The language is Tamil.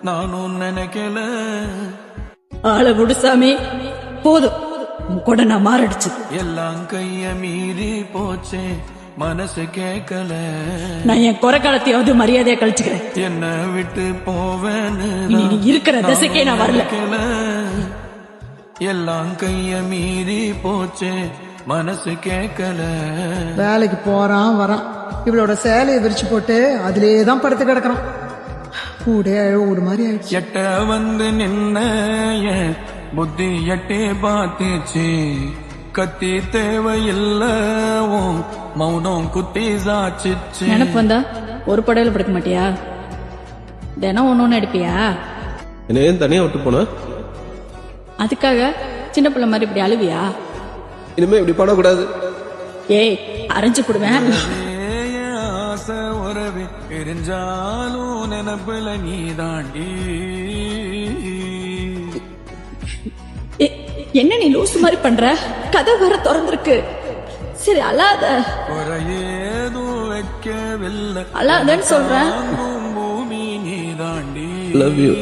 நானும் நினைக்கல. ஆள விடுசாமி, போதும் கூட நான் மாரடிச்சு. எல்லாம் கைய மீறி போச்சே, மனசு கேட்கல. நான் என் குறை காலத்தையாவது மரியாதையா கழிச்சுக்கிறேன். என்ன விட்டு போவேன்னு இனி நீ இருக்கிற தசைக்கே நான் வரல. எல்லாம் கைய மீறி போச்சே, மனசு கேட்கல. வேலைக்கு போறான் வரான், இவளோட சேலையை விரிச்சு போட்டு அதுலேதான் படுத்து கிடக்குறான். கூட ஓடு மாதிரி ஆயிடுச்சு. எட்ட வந்து நின்ன என் புத்தி எட்டே பார்த்துச்சு. கத்தி தேவையில்ல, மௌனம் குத்தி சாச்சிச்சு. நினப்பு வந்தா ஒரு படையில படுக்க மாட்டியா? தினம் ஒண்ணு எடுப்பியா? என்ன ஏன் தனியா விட்டு போன? அதுக்காக சின்ன பிள்ளை மாதிரி இப்படி அழுவியா? இனிமே இப்படி படக்கூடாது. ஏய், அரைஞ்சு போடுவேன். ஆசை உறவு எரிஞ்சாலும் நினப்புல நீ தாண்டி. என்ன நீ லூசு மாதிரி பண்ற? கதை வர திறந்திருக்கு. சரி அழாத. குறையேதும் வைக்கவில்லை, அழாதன்னு சொல்றேன். பூமி நீ தாண்டி. Love you.